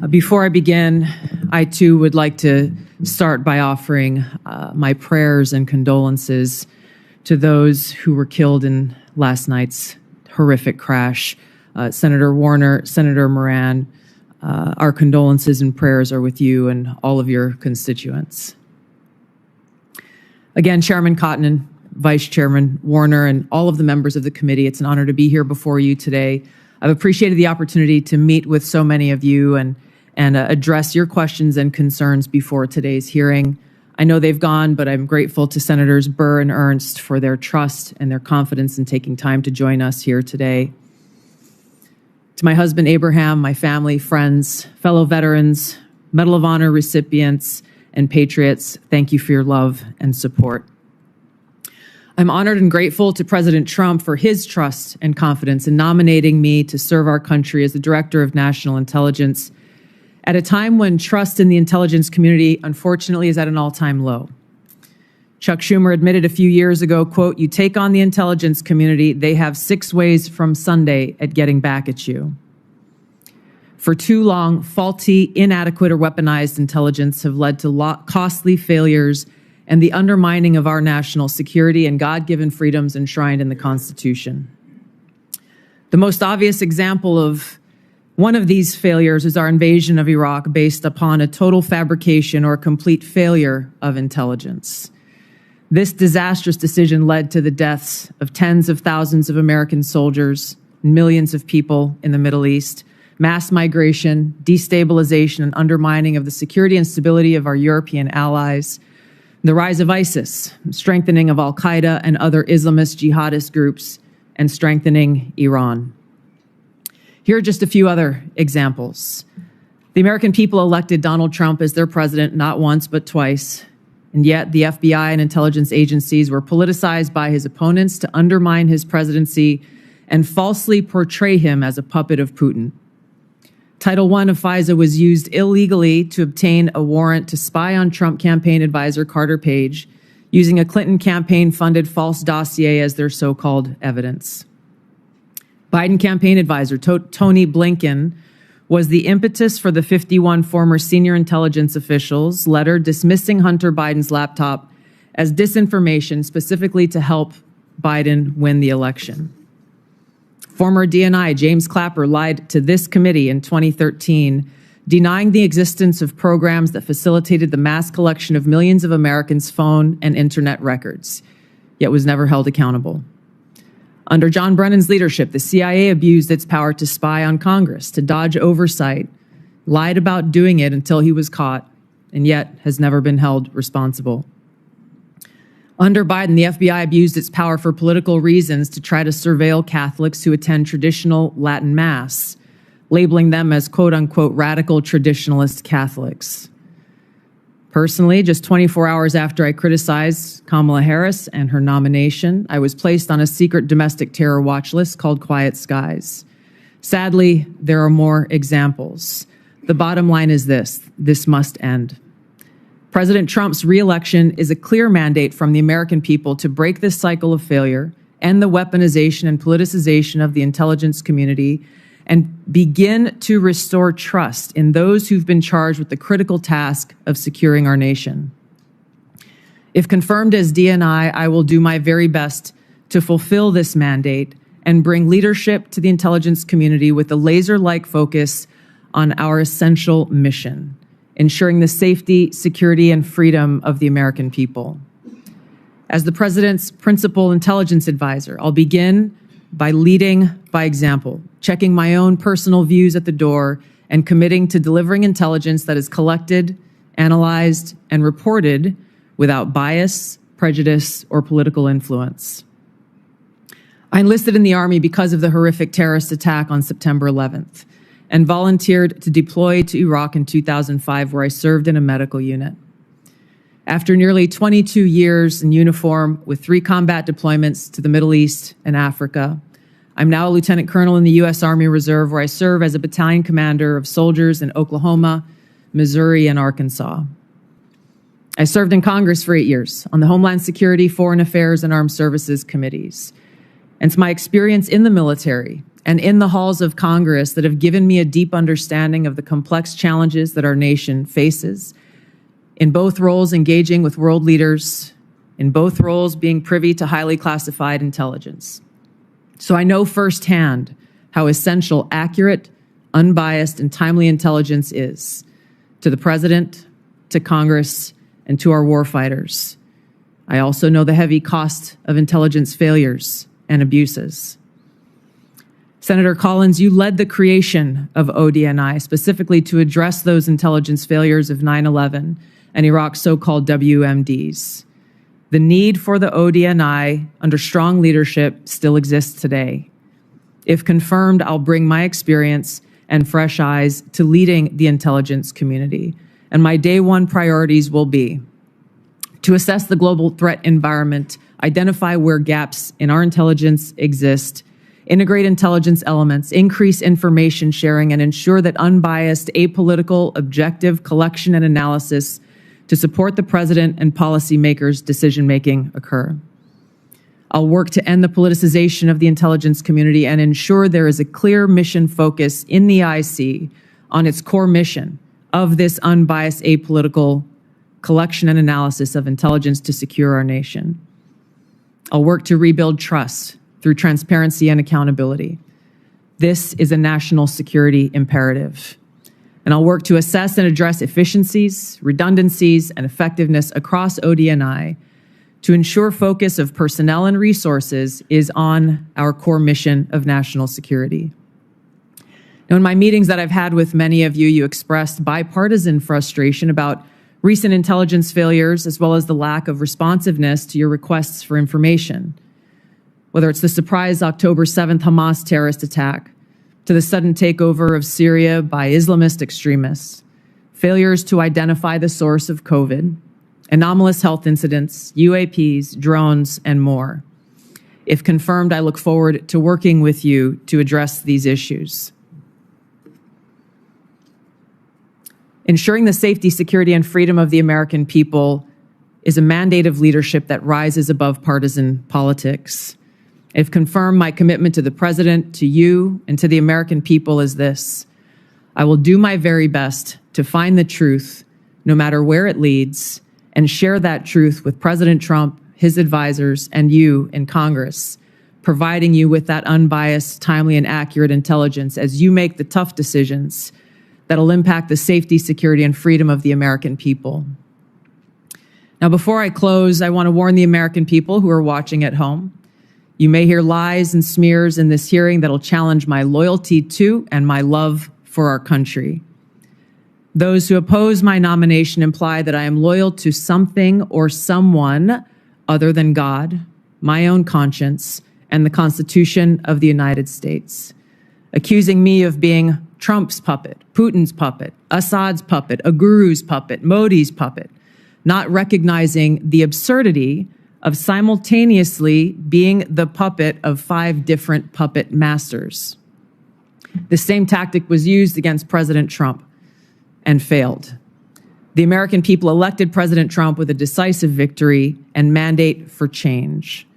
Before I begin, I too would like to start by offering my prayers and condolences to those who were killed in last night's horrific crash. Senator Warner, Senator Moran, our condolences and prayers are with you and all of your constituents. Again, Chairman Cotton, Vice Chairman Warner, and all of the members of the committee, it's an honor to be here before you today. I've appreciated the opportunity to meet with so many of you and address your questions and concerns before today's hearing. I know they've gone, but I'm grateful to Senators Burr and Ernst for their trust and their confidence in taking time to join us here today. To my husband, Abraham, my family, friends, fellow veterans, Medal of Honor recipients, and patriots, thank you for your love and support. I'm honored and grateful to President Trump for his trust and confidence in nominating me to serve our country as the Director of National Intelligence at a time when trust in the intelligence community, unfortunately, is at an all-time low. Chuck Schumer admitted a few years ago, quote, "You take on the intelligence community, they have 6 ways from Sunday at getting back at you." For too long, faulty, inadequate, or weaponized intelligence have led to costly failures and the undermining of our national security and God-given freedoms enshrined in the Constitution. The most obvious example of one of these failures is our invasion of Iraq based upon a total fabrication or complete failure of intelligence. This disastrous decision led to the deaths of tens of thousands of American soldiers, millions of people in the Middle East, mass migration, destabilization, and undermining of the security and stability of our European allies, the rise of ISIS, strengthening of al-Qaeda and other Islamist jihadist groups, and strengthening Iran. Here are just a few other examples. The American people elected Donald Trump as their president not once but twice, and yet the FBI and intelligence agencies were politicized by his opponents to undermine his presidency and falsely portray him as a puppet of Putin. Title I of FISA was used illegally to obtain a warrant to spy on Trump campaign advisor Carter Page, using a Clinton campaign-funded false dossier as their so-called evidence. Biden campaign advisor Tony Blinken was the impetus for the 51 former senior intelligence officials' letter dismissing Hunter Biden's laptop as disinformation specifically to help Biden win the election. Former DNI James Clapper lied to this committee in 2013, denying the existence of programs that facilitated the mass collection of millions of Americans' phone and internet records, yet was never held accountable. Under John Brennan's leadership, the CIA abused its power to spy on Congress, to dodge oversight, lied about doing it until he was caught, and yet has never been held responsible. Under Biden, the FBI abused its power for political reasons to try to surveil Catholics who attend traditional Latin Mass, labeling them as quote-unquote radical traditionalist Catholics. Personally, just 24 hours after I criticized Kamala Harris and her nomination, I was placed on a secret domestic terror watch list called Quiet Skies. Sadly, there are more examples. The bottom line is this must end. President Trump's re-election is a clear mandate from the American people to break this cycle of failure, end the weaponization and politicization of the intelligence community, and begin to restore trust in those who've been charged with the critical task of securing our nation. If confirmed as DNI, I will do my very best to fulfill this mandate and bring leadership to the intelligence community with a laser-like focus on our essential mission, ensuring the safety, security, and freedom of the American people. As the President's principal intelligence advisor, I'll begin by leading by example, checking my own personal views at the door, and committing to delivering intelligence that is collected, analyzed, and reported without bias, prejudice, or political influence. I enlisted in the Army because of the horrific terrorist attack on September 11th and volunteered to deploy to Iraq in 2005, where I served in a medical unit. After nearly 22 years in uniform with 3 combat deployments to the Middle East and Africa, I'm now a lieutenant colonel in the U.S. Army Reserve, where I serve as a battalion commander of soldiers in Oklahoma, Missouri, and Arkansas. I served in Congress for 8 years on the Homeland Security, Foreign Affairs, and Armed Services committees. And it's my experience in the military and in the halls of Congress that have given me a deep understanding of the complex challenges that our nation faces, in both roles engaging with world leaders, in both roles being privy to highly classified intelligence. So I know firsthand how essential accurate, unbiased, and timely intelligence is to the President, to Congress, and to our warfighters. I also know the heavy cost of intelligence failures and abuses. Senator Collins, you led the creation of ODNI specifically to address those intelligence failures of 9/11 and Iraq's so-called WMDs. The need for the ODNI under strong leadership still exists today. If confirmed, I'll bring my experience and fresh eyes to leading the intelligence community. And my day one priorities will be to assess the global threat environment, identify where gaps in our intelligence exist, integrate intelligence elements, increase information sharing, and ensure that unbiased, apolitical, objective collection and analysis to support the President and policymakers' decision-making occur. I'll work to end the politicization of the intelligence community and ensure there is a clear mission focus in the IC on its core mission of this unbiased, apolitical collection and analysis of intelligence to secure our nation. I'll work to rebuild trust through transparency and accountability. This is a national security imperative. And I'll work to assess and address efficiencies, redundancies, and effectiveness across ODNI to ensure focus of personnel and resources is on our core mission of national security. Now, in my meetings that I've had with many of you, you expressed bipartisan frustration about recent intelligence failures as well as the lack of responsiveness to your requests for information. Whether it's the surprise October 7th Hamas terrorist attack, to the sudden takeover of Syria by Islamist extremists, failures to identify the source of COVID, anomalous health incidents, UAPs, drones, and more. If confirmed, I look forward to working with you to address these issues. Ensuring the safety, security, and freedom of the American people is a mandate of leadership that rises above partisan politics. If confirmed, my commitment to the President, to you, and to the American people is this: I will do my very best to find the truth, no matter where it leads, and share that truth with President Trump, his advisors, and you in Congress, providing you with that unbiased, timely, and accurate intelligence as you make the tough decisions that'll impact the safety, security, and freedom of the American people. Now, before I close, I want to warn the American people who are watching at home. You may hear lies and smears in this hearing that'll challenge my loyalty to and my love for our country. Those who oppose my nomination imply that I am loyal to something or someone other than God, my own conscience, and the Constitution of the United States, accusing me of being Trump's puppet, Putin's puppet, Assad's puppet, a guru's puppet, Modi's puppet, not recognizing the absurdity of simultaneously being the puppet of 5 different puppet masters. The same tactic was used against President Trump and failed. The American people elected President Trump with a decisive victory and mandate for change.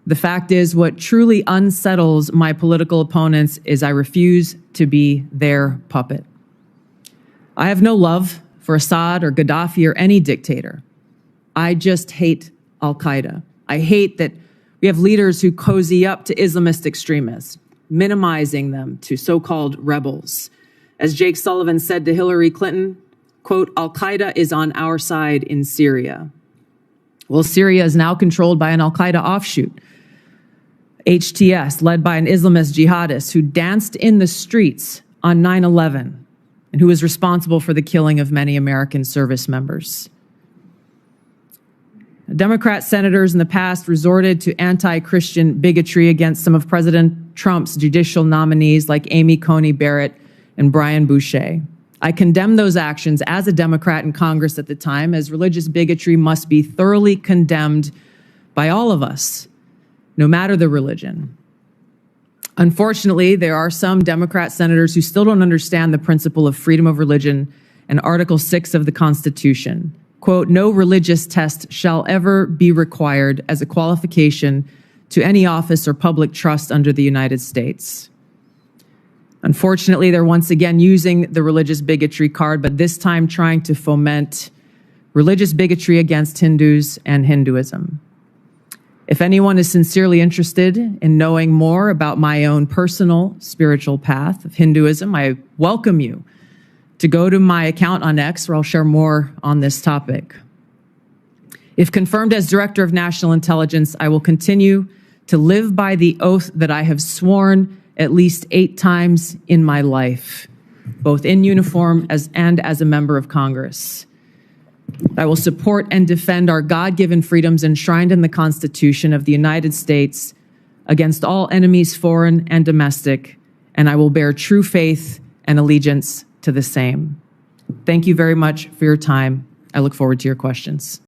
The fact is, what truly unsettles my political opponents is I refuse to be their puppet. I have no love for Assad or Gaddafi or any dictator. I just hate Al-Qaeda. I hate that we have leaders who cozy up to Islamist extremists, minimizing them to so-called rebels. As Jake Sullivan said to Hillary Clinton, quote, Al-Qaeda is on our side in Syria. Well, Syria is now controlled by an Al-Qaeda offshoot, HTS, led by an Islamist jihadist who danced in the streets on 9/11 and who was responsible for the killing of many American service members. Democrat senators in the past resorted to anti-Christian bigotry against some of President Trump's judicial nominees like Amy Coney Barrett and Brian Boucher. I condemn those actions as a Democrat in Congress at the time, as religious bigotry must be thoroughly condemned by all of us, no matter the religion. Unfortunately, there are some Democrat senators who still don't understand the principle of freedom of religion and Article 6 of the Constitution. Quote, no religious test shall ever be required as a qualification to any office or public trust under the United States. Unfortunately, they're once again using the religious bigotry card, but this time trying to foment religious bigotry against Hindus and Hinduism. If anyone is sincerely interested in knowing more about my own personal spiritual path of Hinduism, I welcome you to go to my account on X, where I'll share more on this topic. If confirmed as Director of National Intelligence, I will continue to live by the oath that I have sworn at least 8 times in my life, both in uniform and as a member of Congress. I will support and defend our God-given freedoms enshrined in the Constitution of the United States against all enemies, foreign and domestic, and I will bear true faith and allegiance to the same. Thank you very much for your time. I look forward to your questions.